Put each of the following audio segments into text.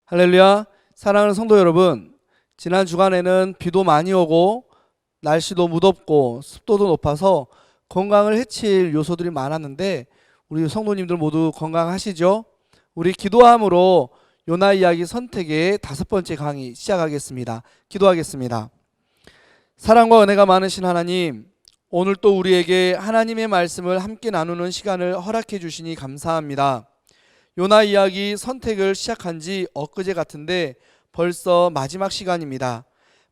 할렐루야. 사랑하는 성도 여러분, 지난 주간에는 비도 많이 오고 날씨도 무덥고 습도도 높아서 건강을 해칠 요소들이 많았는데 우리 성도님들 모두 건강하시죠? 우리 기도함으로 요나 이야기 선택의 5번째 강의 시작하겠습니다. 기도하겠습니다. 사랑과 은혜가 많으신 하나님, 오늘 또 우리에게 하나님의 말씀을 함께 나누는 시간을 허락해 주시니 감사합니다. 요나 이야기 선택을 시작한 지 엊그제 같은데 벌써 마지막 시간입니다.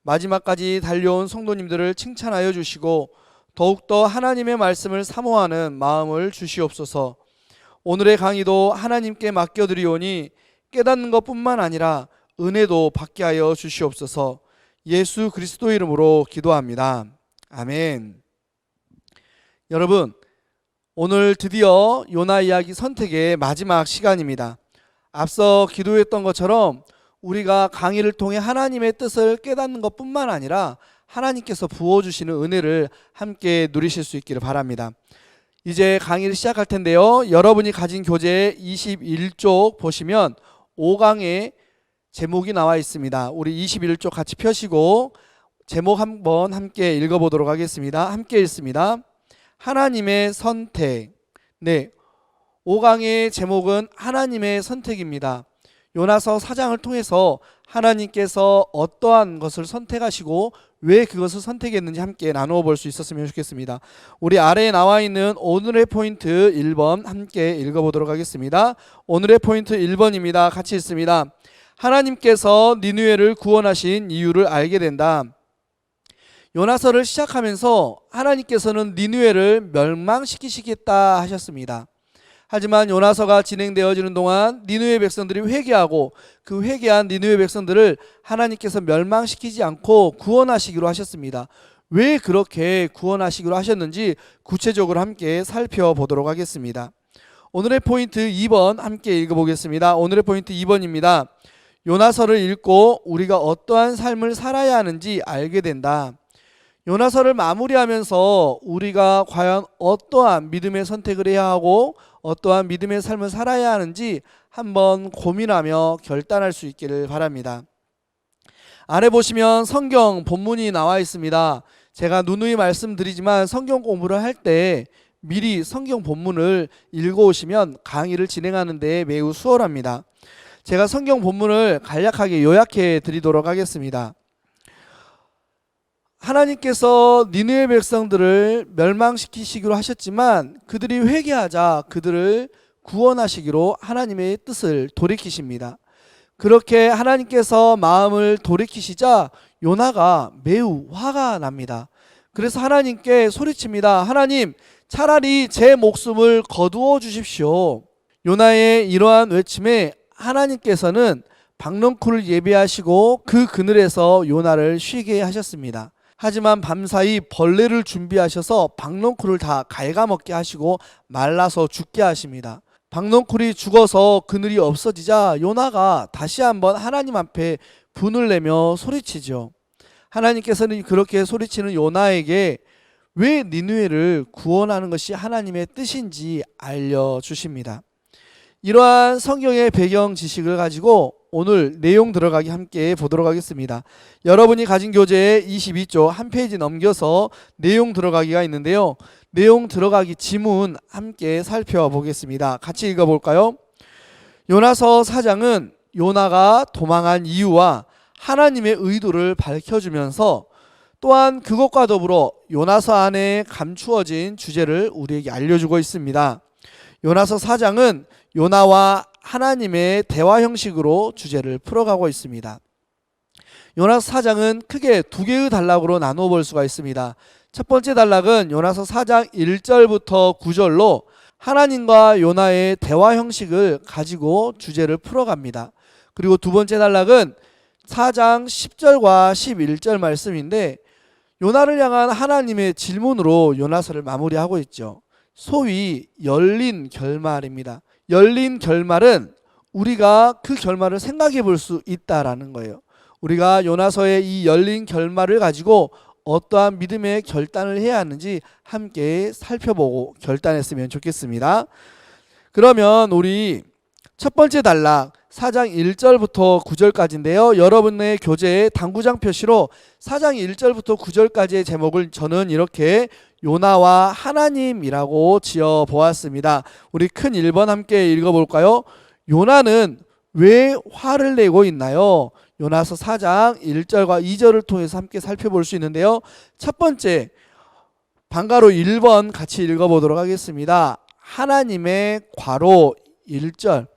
마지막까지 달려온 성도님들을 칭찬하여 주시고 더욱더 하나님의 말씀을 사모하는 마음을 주시옵소서. 오늘의 강의도 하나님께 맡겨드리오니 깨닫는 것뿐만 아니라 은혜도 받게 하여 주시옵소서. 예수 그리스도 이름으로 기도합니다. 아멘. 여러분, 오늘 드디어 요나 이야기 선택의 마지막 시간입니다. 앞서 기도했던 것처럼 우리가 강의를 통해 하나님의 뜻을 깨닫는 것뿐만 아니라 하나님께서 부어주시는 은혜를 함께 누리실 수 있기를 바랍니다. 이제 강의를 시작할 텐데요. 여러분이 가진 교재 21쪽 보시면 5강의 제목이 나와 있습니다. 우리 21쪽 같이 펴시고 제목 한번 함께 읽어보도록 하겠습니다. 함께 읽습니다. 하나님의 선택. 네, 5강의 제목은 하나님의 선택입니다. 요나서 4장을 통해서 하나님께서 어떠한 것을 선택하시고 왜 그것을 선택했는지 함께 나누어 볼 수 있었으면 좋겠습니다. 우리 아래에 나와 있는 오늘의 포인트 1번 함께 읽어보도록 하겠습니다. 오늘의 포인트 1번입니다. 같이 읽습니다. 하나님께서 니느웨를 구원하신 이유를 알게 된다. 요나서를 시작하면서 하나님께서는 니느웨를 멸망시키시겠다 하셨습니다. 하지만 요나서가 진행되어지는 동안 니느웨 백성들이 회개하고 그 회개한 니느웨 백성들을 하나님께서 멸망시키지 않고 구원하시기로 하셨습니다. 왜 그렇게 구원하시기로 하셨는지 구체적으로 함께 살펴보도록 하겠습니다. 오늘의 포인트 2번 함께 읽어보겠습니다. 오늘의 포인트 2번입니다. 요나서를 읽고 우리가 어떠한 삶을 살아야 하는지 알게 된다. 요나서를 마무리하면서 우리가 과연 어떠한 믿음의 선택을 해야 하고 어떠한 믿음의 삶을 살아야 하는지 한번 고민하며 결단할 수 있기를 바랍니다. 아래 보시면 성경 본문이 나와 있습니다. 제가 누누이 말씀드리지만 성경 공부를 할 때 미리 성경 본문을 읽어오시면 강의를 진행하는 데 매우 수월합니다. 제가 성경 본문을 간략하게 요약해 드리도록 하겠습니다. 하나님께서 니느웨 백성들을 멸망시키시기로 하셨지만 그들이 회개하자 그들을 구원하시기로 하나님의 뜻을 돌이키십니다. 그렇게 하나님께서 마음을 돌이키시자 요나가 매우 화가 납니다. 그래서 하나님께 소리칩니다. 하나님, 차라리 제 목숨을 거두어 주십시오. 요나의 이러한 외침에 하나님께서는 박넝쿨을 예비하시고 그 그늘에서 요나를 쉬게 하셨습니다. 하지만 밤사이 벌레를 준비하셔서 박넝쿨을 다 갉아먹게 하시고 말라서 죽게 하십니다. 박넝쿨이 죽어서 그늘이 없어지자 요나가 다시 한번 하나님 앞에 분을 내며 소리치죠. 하나님께서는 그렇게 소리치는 요나에게 왜 니느웨를 구원하는 것이 하나님의 뜻인지 알려주십니다. 이러한 성경의 배경 지식을 가지고 오늘 내용 들어가기 함께 보도록 하겠습니다. 여러분이 가진 교재에 22쪽 한 페이지 넘겨서 내용 들어가기가 있는데요. 내용 들어가기 지문 함께 살펴보겠습니다. 같이 읽어볼까요? 요나서 4장은 요나가 도망한 이유와 하나님의 의도를 밝혀주면서 또한 그것과 더불어 요나서 안에 감추어진 주제를 우리에게 알려주고 있습니다. 요나서 4장은 요나와 하나님의 대화 형식으로 주제를 풀어가고 있습니다. 요나서 4장은 크게 두 개의 단락으로 나누어 볼 수가 있습니다. 첫 번째 단락은 요나서 4장 1절부터 9절로 하나님과 요나의 대화 형식을 가지고 주제를 풀어갑니다. 그리고 두 번째 단락은 4장 10절과 11절 말씀인데 요나를 향한 하나님의 질문으로 요나서를 마무리하고 있죠. 소위 열린 결말입니다. 열린 결말은 우리가 그 결말을 생각해 볼 수 있다라는 거예요. 우리가 요나서의 이 열린 결말을 가지고 어떠한 믿음의 결단을 해야 하는지 함께 살펴보고 결단했으면 좋겠습니다. 그러면 우리 첫 번째 단락 4장 1절부터 9절까지인데요. 여러분의 교재에 당구장 표시로 4장 1절부터 9절까지의 제목을 저는 이렇게 요나와 하나님이라고 지어 보았습니다. 우리 큰 1번 함께 읽어볼까요? 요나는 왜 화를 내고 있나요? 요나서 4장 1절과 2절을 통해서 함께 살펴볼 수 있는데요. 첫 번째, 방가로 1번 같이 읽어보도록 하겠습니다. 하나님의 괄호 1절.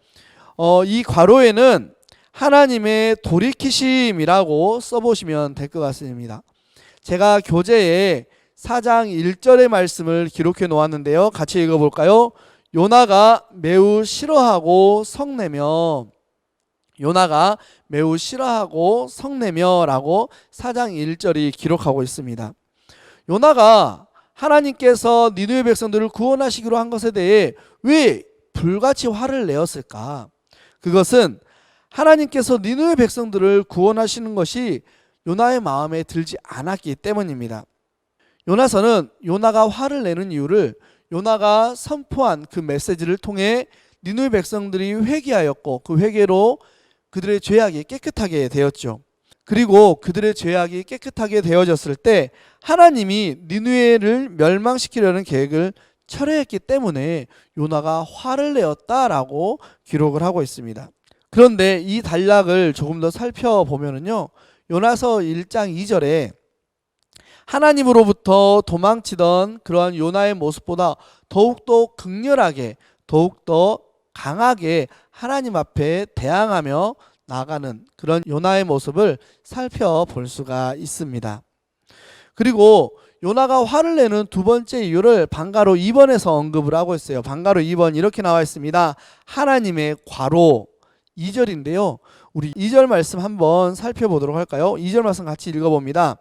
이 괄호에는 하나님의 돌이키심이라고 써보시면 될 것 같습니다. 제가 교재에 4장 1절의 말씀을 기록해 놓았는데요. 같이 읽어볼까요? 요나가 매우 싫어하고 성내며, 요나가 매우 싫어하고 성내며 라고 4장 1절이 기록하고 있습니다. 요나가 하나님께서 니느웨 백성들을 구원하시기로 한 것에 대해 왜 불같이 화를 내었을까? 그것은 하나님께서 니느웨 백성들을 구원하시는 것이 요나의 마음에 들지 않았기 때문입니다. 요나서는 요나가 화를 내는 이유를 요나가 선포한 그 메시지를 통해 니느웨 백성들이 회개하였고 그 회개로 그들의 죄악이 깨끗하게 되었죠. 그리고 그들의 죄악이 깨끗하게 되어졌을 때 하나님이 니느웨를 멸망시키려는 계획을 철회했기 때문에 요나가 화를 내었다라고 기록을 하고 있습니다. 그런데 이 단락을 조금 더 살펴보면요, 요나서 1장 2절에 하나님으로부터 도망치던 그러한 요나의 모습보다 더욱더 극렬하게, 더욱더 강하게 하나님 앞에 대항하며 나아가는 그런 요나의 모습을 살펴볼 수가 있습니다. 그리고 요나가 화를 내는 두 번째 이유를 방가로 2번에서 언급을 하고 있어요. 방가로 2번 이렇게 나와 있습니다. 하나님의 괄호 2절인데요. 우리 2절 말씀 한번 살펴보도록 할까요? 2절 말씀 같이 읽어봅니다.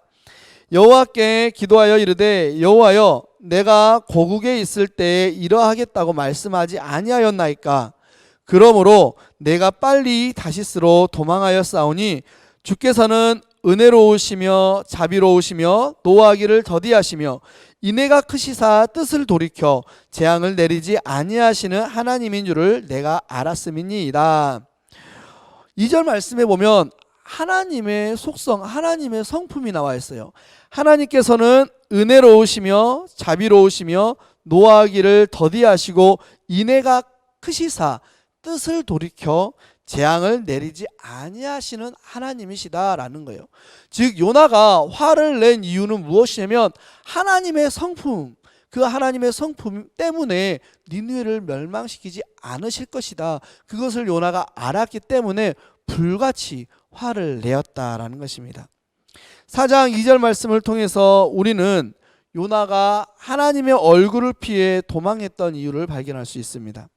여호와께 기도하여 이르되 여호와여 내가 고국에 있을 때에 이러하겠다고 말씀하지 아니하였나이까? 그러므로 내가 빨리 다시스로 도망하였사오니 주께서는 은혜로우시며 자비로우시며 노하기를 더디하시며 인애가 크시사 뜻을 돌이켜 재앙을 내리지 아니하시는 하나님인 줄을 내가 알았음이니이다. 2절 말씀에 보면 하나님의 속성, 하나님의 성품이 나와 있어요. 하나님께서는 은혜로우시며 자비로우시며 노하기를 더디하시고 인애가 크시사 뜻을 돌이켜 재앙을 내리지 아니하시는 하나님이시다라는 거예요. 즉 요나가 화를 낸 이유는 무엇이냐면 하나님의 성품, 그 하나님의 성품 때문에 니느웨를 멸망시키지 않으실 것이다. 그것을 요나가 알았기 때문에 불같이 화를 내었다라는 것입니다. 4장 2절 말씀을 통해서 우리는 요나가 하나님의 얼굴을 피해 도망했던 이유를 발견할 수 있습니다.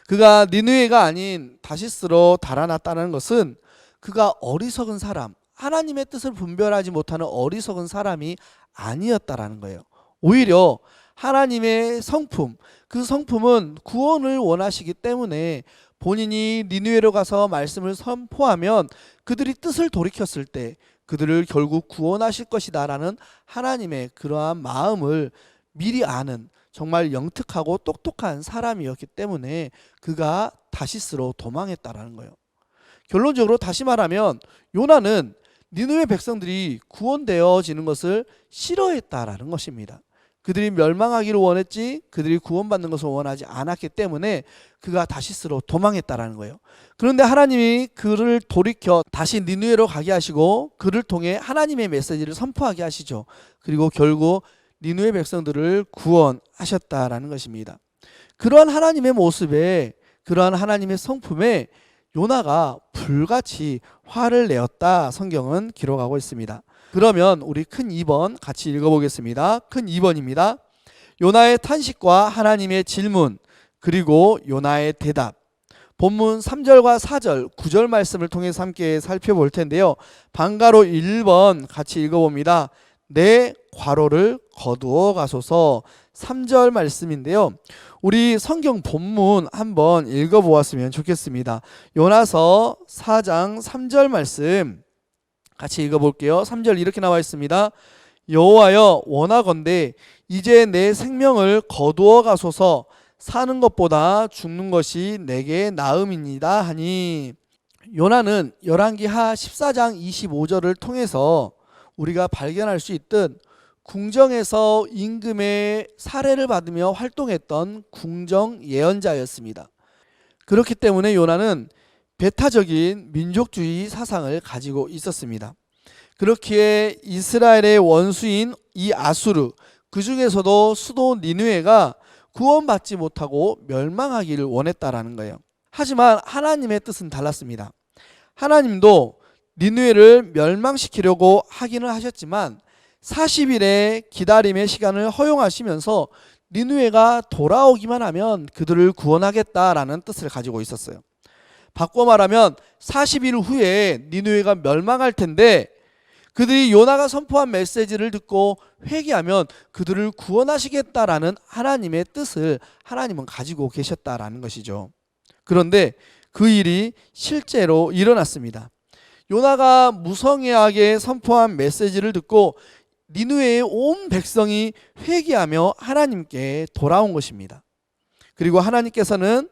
그가 니느웨가 아닌 다시스로 달아났다는 것은 그가 어리석은 사람, 하나님의 뜻을 분별하지 못하는 어리석은 사람이 아니었다라는 거예요. 오히려 하나님의 성품, 그 성품은 구원을 원하시기 때문에 본인이 니느웨로 가서 말씀을 선포하면 그들이 뜻을 돌이켰을 때 그들을 결국 구원하실 것이다 라는 하나님의 그러한 마음을 미리 아는 정말 영특하고 똑똑한 사람이었기 때문에 그가 다시스로 도망했다라는 거예요. 결론적으로 다시 말하면 요나는 니느웨 백성들이 구원되어지는 것을 싫어했다라는 것입니다. 그들이 멸망하기를 원했지 그들이 구원받는 것을 원하지 않았기 때문에 그가 다시스로 도망했다라는 거예요. 그런데 하나님이 그를 돌이켜 다시 니느웨로 가게 하시고 그를 통해 하나님의 메시지를 선포하게 하시죠. 그리고 결국 니느웨 백성들을 구원하셨다라는 것입니다. 그러한 하나님의 모습에, 그러한 하나님의 성품에 요나가 불같이 화를 내었다 성경은 기록하고 있습니다. 그러면 우리 큰 2번 같이 읽어보겠습니다. 큰 2번입니다. 요나의 탄식과 하나님의 질문, 그리고 요나의 대답. 본문 3절과 4절, 9절 말씀을 통해서 함께 살펴볼 텐데요. 방가로 1번 같이 읽어봅니다. 내 괄호를 거두어 가소서. 3절 말씀인데요. 우리 성경 본문 한번 읽어보았으면 좋겠습니다. 요나서 4장 3절 말씀 같이 읽어볼게요. 3절 이렇게 나와 있습니다. 여호와여 원하건대 이제 내 생명을 거두어 가소서. 사는 것보다 죽는 것이 내게 나음이니이다 하니, 요나는 열왕기하 14장 25절을 통해서 우리가 발견할 수 있듯 궁정에서 임금의 사례를 받으며 활동했던 궁정 예언자였습니다. 그렇기 때문에 요나는 배타적인 민족주의 사상을 가지고 있었습니다. 그렇기에 이스라엘의 원수인 이 아수르, 그 중에서도 수도 니느웨가 구원받지 못하고 멸망하기를 원했다라는 거예요. 하지만 하나님의 뜻은 달랐습니다. 하나님도 니느웨를 멸망시키려고 하기는 하셨지만 40일의 기다림의 시간을 허용하시면서 니느웨가 돌아오기만 하면 그들을 구원하겠다라는 뜻을 가지고 있었어요. 바꿔 말하면 40일 후에 니느웨가 멸망할 텐데 그들이 요나가 선포한 메시지를 듣고 회개하면 그들을 구원하시겠다라는 하나님의 뜻을 하나님은 가지고 계셨다라는 것이죠. 그런데 그 일이 실제로 일어났습니다. 요나가 무성의하게 선포한 메시지를 듣고 니느웨의 온 백성이 회개하며 하나님께 돌아온 것입니다. 그리고 하나님께서는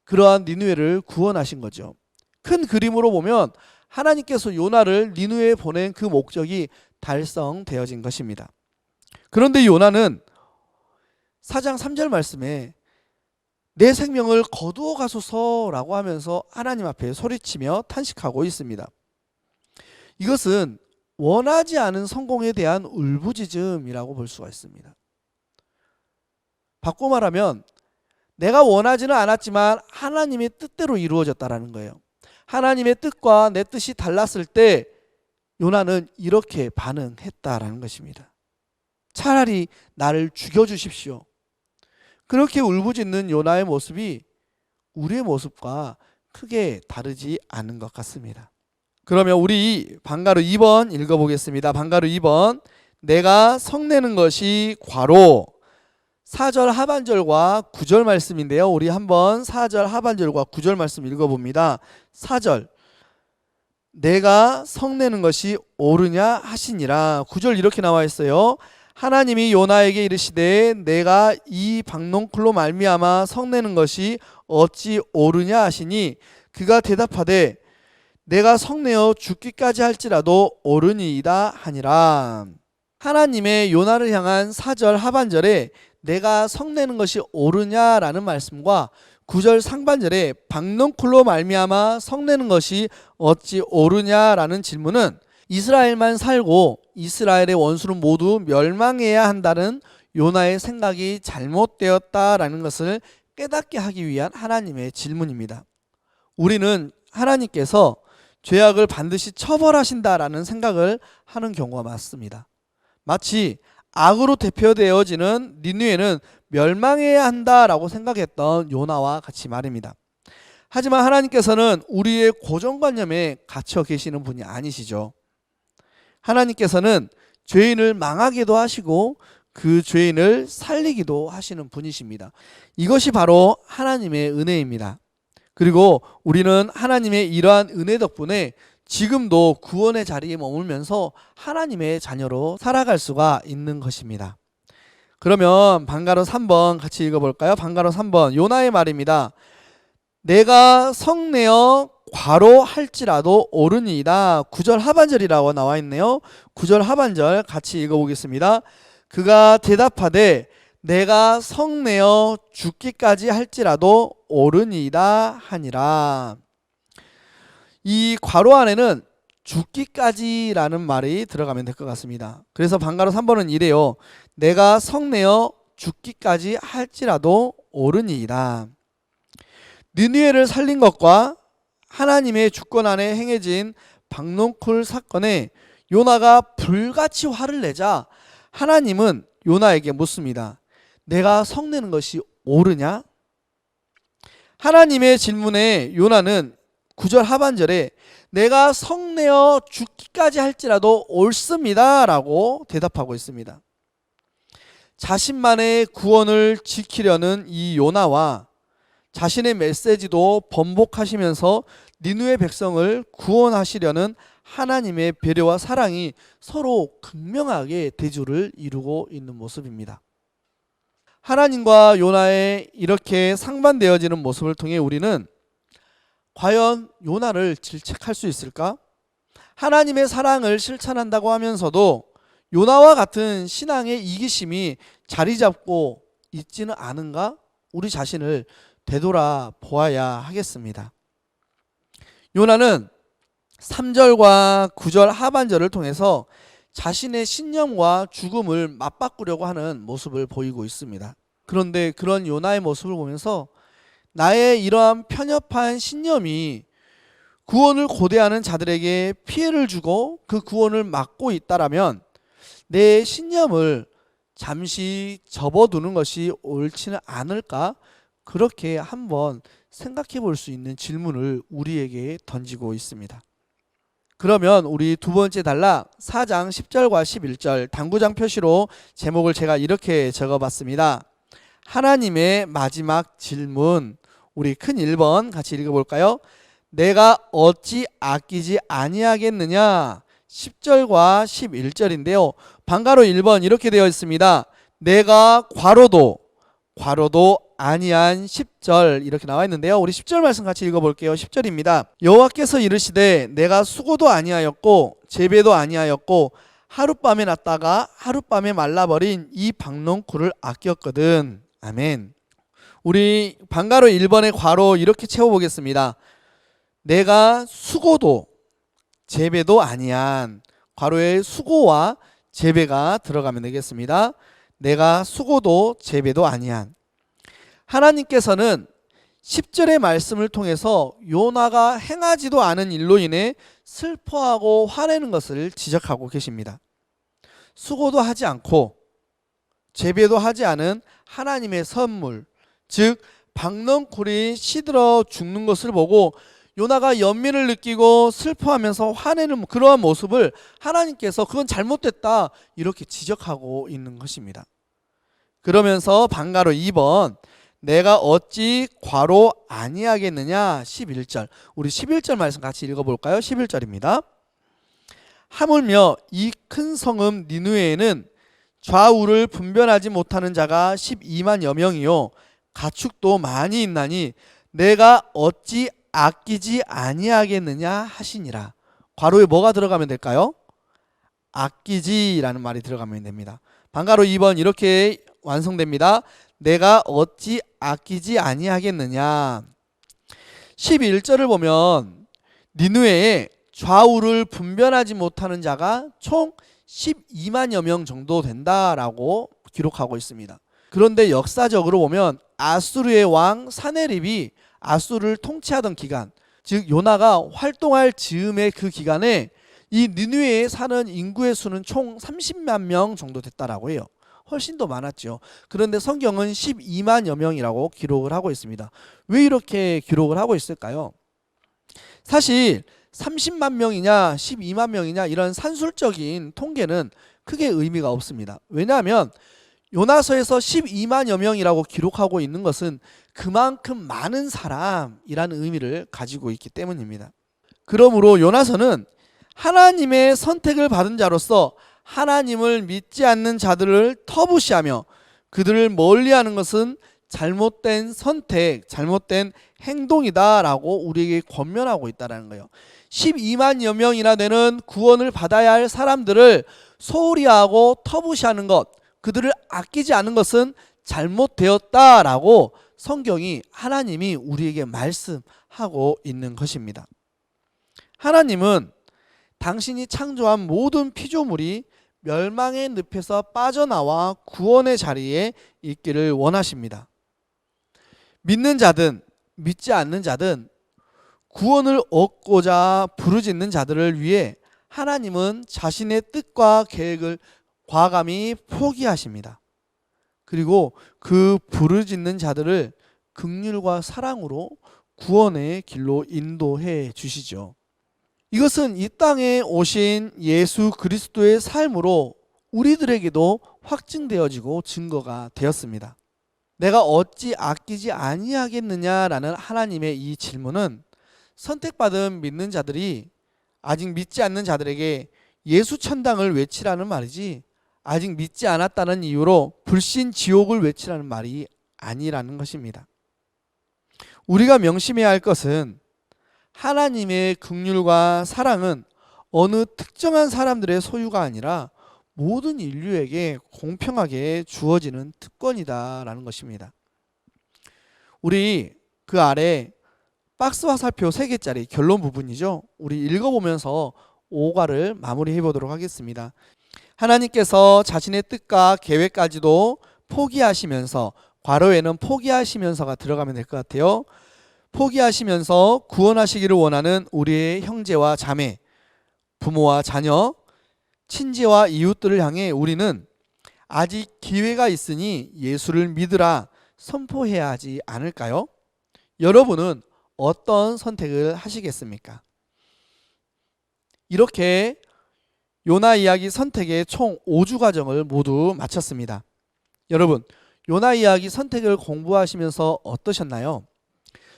그러한 니느웨를 구원하신 거죠. 큰 그림으로 보면 하나님께서 요나를 니느웨에 보낸 그 목적이 달성되어진 것입니다. 그런데 요나는 4장 3절 말씀에 내 생명을 거두어 가소서라고 하면서 하나님 앞에 소리치며 탄식하고 있습니다. 이것은 원하지 않은 성공에 대한 울부짖음이라고 볼 수가 있습니다. 바꿔 말하면 내가 원하지는 않았지만 하나님의 뜻대로 이루어졌다라는 거예요. 하나님의 뜻과 내 뜻이 달랐을 때 요나는 이렇게 반응했다라는 것입니다. 차라리 나를 죽여주십시오. 그렇게 울부짖는 요나의 모습이 우리의 모습과 크게 다르지 않은 것 같습니다. 그러면 우리 방가루 2번 읽어보겠습니다. 방가루 2번. 내가 성내는 것이 과로. 4절 하반절과 9절 말씀인데요. 우리 한번 4절 하반절과 9절 말씀 읽어봅니다. 4절. 내가 성내는 것이 옳으냐 하시니라. 9절 이렇게 나와 있어요. 하나님이 요나에게 이르시되 내가 이 박농쿨로 말미암아 성내는 것이 어찌 옳으냐 하시니 그가 대답하되 내가 성내어 죽기까지 할지라도 옳으니이다 하니라. 하나님의 요나를 향한 4절 하반절에 내가 성내는 것이 옳으냐라는 말씀과 9절 상반절에 박농쿨로 말미암아 성내는 것이 어찌 옳으냐라는 질문은 이스라엘만 살고 이스라엘의 원수는 모두 멸망해야 한다는 요나의 생각이 잘못되었다라는 것을 깨닫게 하기 위한 하나님의 질문입니다. 우리는 하나님께서 죄악을 반드시 처벌하신다라는 생각을 하는 경우가 많습니다. 마치 악으로 대표되어지는 니느웨는 멸망해야 한다라고 생각했던 요나와 같이 말입니다. 하지만 하나님께서는 우리의 고정관념에 갇혀 계시는 분이 아니시죠. 하나님께서는 죄인을 망하게도 하시고 그 죄인을 살리기도 하시는 분이십니다. 이것이 바로 하나님의 은혜입니다. 그리고 우리는 하나님의 이러한 은혜 덕분에 지금도 구원의 자리에 머물면서 하나님의 자녀로 살아갈 수가 있는 것입니다. 그러면 방가로 3번 같이 읽어볼까요? 방가로 3번 요나의 말입니다. 내가 성내어 과로할지라도 옳으니이다. 9절 하반절이라고 나와 있네요. 9절 하반절 같이 읽어보겠습니다. 그가 대답하되 내가 성내어 죽기까지 할지라도 옳으니이다 하니라. 이 괄호 안에는 죽기까지라는 말이 들어가면 될 것 같습니다. 그래서 방가로 3번은 이래요. 내가 성내어 죽기까지 할지라도 옳으니이다. 느느웨를 살린 것과 하나님의 주권 안에 행해진 박농쿨 사건에 요나가 불같이 화를 내자 하나님은 요나에게 묻습니다. 내가 성내는 것이 옳으냐? 하나님의 질문에 요나는 9절 하반절에 내가 성내어 죽기까지 할지라도 옳습니다 라고 대답하고 있습니다. 자신만의 구원을 지키려는 이 요나와 자신의 메시지도 번복하시면서 니느웨 백성을 구원하시려는 하나님의 배려와 사랑이 서로 극명하게 대조를 이루고 있는 모습입니다. 하나님과 요나의 이렇게 상반되어지는 모습을 통해 우리는 과연 요나를 질책할 수 있을까? 하나님의 사랑을 실천한다고 하면서도 요나와 같은 신앙의 이기심이 자리 잡고 있지는 않은가? 우리 자신을 되돌아 보아야 하겠습니다. 요나는 3절과 9절 하반절을 통해서 자신의 신념과 죽음을 맞바꾸려고 하는 모습을 보이고 있습니다. 그런데 그런 요나의 모습을 보면서 나의 이러한 편협한 신념이 구원을 고대하는 자들에게 피해를 주고 그 구원을 막고 있다라면 내 신념을 잠시 접어두는 것이 옳지는 않을까? 그렇게 한번 생각해 볼 수 있는 질문을 우리에게 던지고 있습니다. 그러면 우리 두 번째 단락 4장 10절과 11절 당구장 표시로 제목을 제가 이렇게 적어봤습니다. 하나님의 마지막 질문. 우리 큰 1번 같이 읽어볼까요? 내가 어찌 아끼지 아니하겠느냐. 10절과 11절인데요. 방가로 1번 이렇게 되어 있습니다. 내가 괄호도 아니한 10절 이렇게 나와 있는데요. 우리 10절 말씀 같이 읽어볼게요. 10절입니다. 여호와께서 이르시되 내가 수고도 아니하였고 재배도 아니하였고 하룻밤에 났다가 하룻밤에 말라버린 이 박농쿨을 아꼈거든. 아멘. 우리 방가로 1번의 괄호 이렇게 채워보겠습니다. 내가 수고도 재배도 아니한, 괄호에 수고와 재배가 들어가면 되겠습니다. 내가 수고도 재배도 아니한. 하나님께서는 10절의 말씀을 통해서 요나가 행하지도 않은 일로 인해 슬퍼하고 화내는 것을 지적하고 계십니다. 수고도 하지 않고 재배도 하지 않은 하나님의 선물, 즉 박넝쿨이 시들어 죽는 것을 보고 요나가 연민을 느끼고 슬퍼하면서 화내는 그러한 모습을 하나님께서 그건 잘못됐다 이렇게 지적하고 있는 것입니다. 그러면서 방가로 2번 내가 어찌 괄호 아니하겠느냐. 11절 우리 11절 말씀 같이 읽어볼까요? 11절입니다. 하물며 이 큰 성읍 니느웨에는 좌우를 분별하지 못하는 자가 12만여 명이요 가축도 많이 있나니 내가 어찌 아끼지 아니하겠느냐 하시니라. 괄호에 뭐가 들어가면 될까요? 아끼지라는 말이 들어가면 됩니다. 방가로 2번 이렇게 완성됩니다. 내가 어찌 아끼지 아니하겠느냐. 11절을 보면 니느웨에 좌우를 분별하지 못하는 자가 총 12만여 명 정도 된다라고 기록하고 있습니다. 그런데 역사적으로 보면 아수르의 왕 사네립이 아수르를 통치하던 기간, 즉 요나가 활동할 즈음의 그 기간에 이 니느웨에 사는 인구의 수는 총 30만 명 정도 됐다라고 해요. 훨씬 더 많았죠. 그런데 성경은 12만여 명이라고 기록을 하고 있습니다. 왜 이렇게 기록을 하고 있을까요? 사실 30만 명이냐 12만 명이냐 이런 산술적인 통계는 크게 의미가 없습니다. 왜냐하면 요나서에서 12만여 명이라고 기록하고 있는 것은 그만큼 많은 사람이라는 의미를 가지고 있기 때문입니다. 그러므로 요나서는 하나님의 선택을 받은 자로서 하나님을 믿지 않는 자들을 터부시하며 그들을 멀리하는 것은 잘못된 선택, 잘못된 행동이다라고 우리에게 권면하고 있다는 거예요. 12만여 명이나 되는 구원을 받아야 할 사람들을 소홀히 하고 터부시하는 것, 그들을 아끼지 않은 것은 잘못되었다라고 성경이 하나님이 우리에게 말씀하고 있는 것입니다. 하나님은 당신이 창조한 모든 피조물이 멸망의 늪에서 빠져나와 구원의 자리에 있기를 원하십니다. 믿는 자든 믿지 않는 자든 구원을 얻고자 부르짖는 자들을 위해 하나님은 자신의 뜻과 계획을 과감히 포기하십니다. 그리고 그 부르짖는 자들을 긍휼과 사랑으로 구원의 길로 인도해 주시죠. 이것은 이 땅에 오신 예수 그리스도의 삶으로 우리들에게도 확증되어지고 증거가 되었습니다. 내가 어찌 아끼지 아니하겠느냐라는 하나님의 이 질문은 선택받은 믿는 자들이 아직 믿지 않는 자들에게 예수 천당을 외치라는 말이지 아직 믿지 않았다는 이유로 불신 지옥을 외치라는 말이 아니라는 것입니다. 우리가 명심해야 할 것은 하나님의 긍휼과 사랑은 어느 특정한 사람들의 소유가 아니라 모든 인류에게 공평하게 주어지는 특권이다라는 것입니다. 우리 그 아래 박스 화살표 3개짜리 결론 부분이죠. 우리 읽어보면서 5과를 마무리해 보도록 하겠습니다. 하나님께서 자신의 뜻과 계획까지도 포기하시면서, 괄호에는 포기하시면서가 들어가면 될 것 같아요. 포기하시면서 구원하시기를 원하는 우리의 형제와 자매, 부모와 자녀, 친지와 이웃들을 향해 우리는 아직 기회가 있으니 예수를 믿으라 선포해야 하지 않을까요? 여러분은 어떤 선택을 하시겠습니까? 이렇게 요나 이야기 선택의 총 5주 과정을 모두 마쳤습니다. 여러분, 요나 이야기 선택을 공부하시면서 어떠셨나요?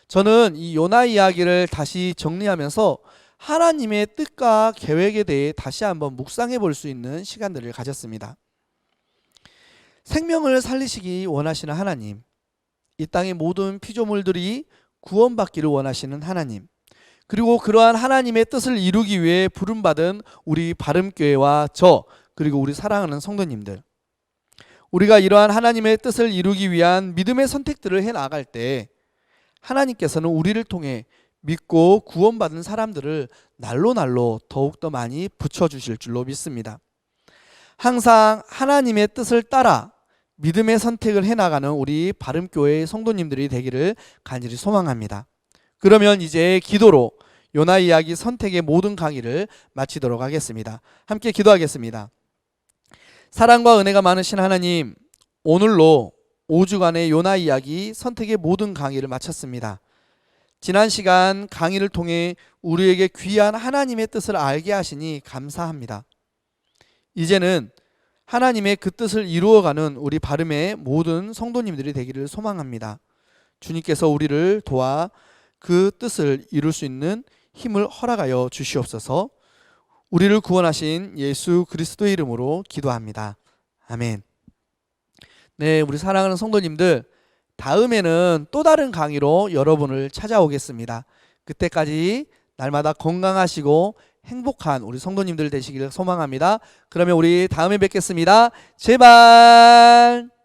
저는 이 요나 이야기를 다시 정리하면서 하나님의 뜻과 계획에 대해 다시 한번 묵상해 볼 수 있는 시간들을 가졌습니다. 생명을 살리시기 원하시는 하나님, 이 땅의 모든 피조물들이 구원받기를 원하시는 하나님, 그리고 그러한 하나님의 뜻을 이루기 위해 부름받은 우리 바름교회와 그리고 우리 사랑하는 성도님들, 우리가 이러한 하나님의 뜻을 이루기 위한 믿음의 선택들을 해나갈 때 하나님께서는 우리를 통해 믿고 구원받은 사람들을 날로 더욱더 많이 붙여주실 줄로 믿습니다. 항상 하나님의 뜻을 따라 믿음의 선택을 해나가는 우리 바름교회의 성도님들이 되기를 간절히 소망합니다. 그러면 이제 기도로 요나 이야기 선택의 모든 강의를 마치도록 하겠습니다. 함께 기도하겠습니다. 사랑과 은혜가 많으신 하나님, 오늘로 5주간의 요나 이야기 선택의 모든 강의를 마쳤습니다. 지난 시간 강의를 통해 우리에게 귀한 하나님의 뜻을 알게 하시니 감사합니다. 이제는 하나님의 그 뜻을 이루어가는 우리 바름의 모든 성도님들이 되기를 소망합니다. 주님께서 우리를 도와 그 뜻을 이룰 수 있는 힘을 허락하여 주시옵소서. 우리를 구원하신 예수 그리스도의 이름으로 기도합니다. 아멘. 네, 우리 사랑하는 성도님들, 다음에는 또 다른 강의로 여러분을 찾아오겠습니다. 그때까지 날마다 건강하시고 행복한 우리 성도님들 되시기를 소망합니다. 그러면 우리 다음에 뵙겠습니다. 제발.